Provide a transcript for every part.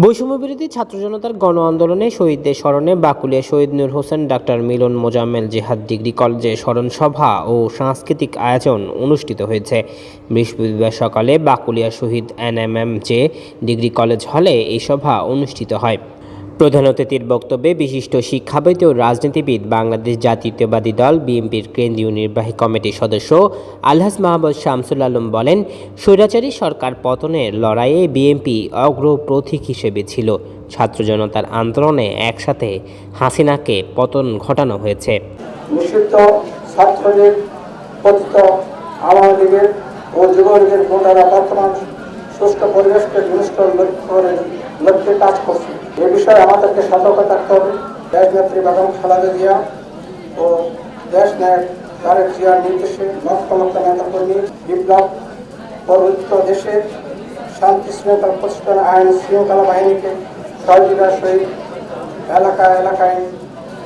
বৈষম্য বিরোধী ছাত্র জনতার গণ আন্দোলনে শহীদদের স্মরণে বাকুলিয়া শহীদ নূর হোসেন ডাক্তার মিলন মোজাম্মেল জিহাদ ডিগ্রি কলেজে স্মরণ সভা ও সাংস্কৃতিক আয়োজন অনুষ্ঠিত হয়েছে। বৃহস্পতিবার সকালে বাকুলিয়া শহীদ NMMJ ডিগ্রি কলেজ হলে এই সভা অনুষ্ঠিত হয়। প্রধান অতিথির বক্তব্যে বিশিষ্ট শিক্ষাবিদ ও রাজনীতিবিদ, বাংলাদেশ জাতীয়তাবাদী দল বিএনপির কেন্দ্রীয় নির্বাহী কমিটির সদস্য আলহাজ মাহমুদ শামসুল আলম বলেন, স্বৈরাচারী সরকার পতনের লড়াইয়ে বিএনপি অগ্রপথিক হিসেবে ছিল। ছাত্র জনতার আন্দোলনে একসাথে হাসিনাকে পতন ঘটানো হয়েছে। নিষিদ্ধ ছাত্রলীগ, পতিত আওয়ামী লীগের ও যুবলীগের গুন্ডারা বর্তমান সুষ্ঠু পরিবেশকে বিনষ্ট লক্ষ্যে কাজ করছে। এ বিষয়ে আমাদেরকে সতর্ক থাকতে হবে। দেশ নেত্রী বেগম খালেদা জিয়া ও দেশ নায়ক তারেক জিয়ার নির্দেশে লক্ষ লক্ষ নেতাকর্মী বিপ্লব পরবর্তী দেশের শান্তি শৃঙ্খলা প্রতিষ্ঠান আইন শৃঙ্খলা বাহিনীকে সহযোগিতার সহিত এলাকায় এলাকায়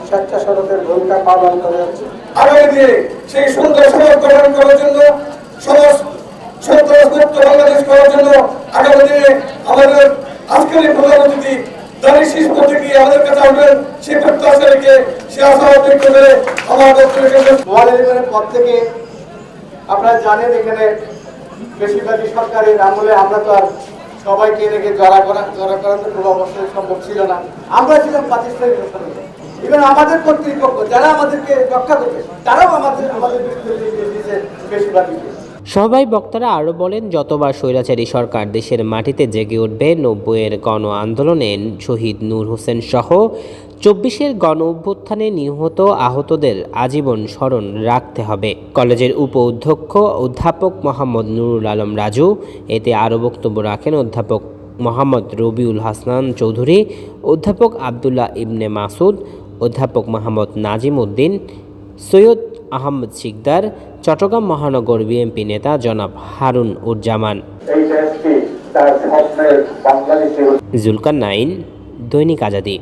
স্বেচ্ছাসেবকের ভূমিকা পালন করে যাচ্ছে। আগামী দিনে সেই সুন্দর সমাজ গঠন করার জন্য, সমাজ সন্ত্রাসমুক্ত বাংলাদেশ করার জন্য আগামী দিনে আমাদের আজকের এই প্রধান অতিথি দাঁড়িয়ে শীষ করতে গিয়ে আমাদের কাছে আসবেন, সে প্রত্যাশা রেখে সে আশা ব্যক্ত করে আমার মহাদেবের পর থেকে আপনারা জানেন, এখানে বেশিরভাগই সরকারের আমলে আমরা তো আর সবাইকে রেখে জড়া করা তো খুব অবশ্যই সম্ভব ছিল না। আমরা ছিলাম পাকিস্তানি শাসনে। ইভেন আমাদের কর্তৃপক্ষ যারা আমাদেরকে রক্ষা করবে তারাও আমাদের বেশিরভাগই। সবাই বক্তারা আরও বলেন, যতবার স্বৈরাচারী সরকার দেশের মাটিতে জেগে উঠবে, 90-এর গণ আন্দোলনে শহীদ নূর হোসেন সহ 24-এর গণ অভ্যুত্থানে নিহত আহতদের আজীবন স্মরণ রাখতে হবে। কলেজের উপ-অধ্যক্ষ অধ্যাপক মোহাম্মদ নুরুল আলম রাজু এতে আরও বক্তব্য রাখেন অধ্যাপক মোহাম্মদ রবিউল হাসান চৌধুরী, অধ্যাপক আবদুল্লাহ ইবনে মাসুদ, অধ্যাপক মোহাম্মদ নাজিম উদ্দিন, সৈয়দ আহমদ শিকদার, চট্টগ্রাম মহানগর বিএনপি নেতা জনাব হারুন উজ্জামান, জুলকারনাইন, দৈনিক আজাদী।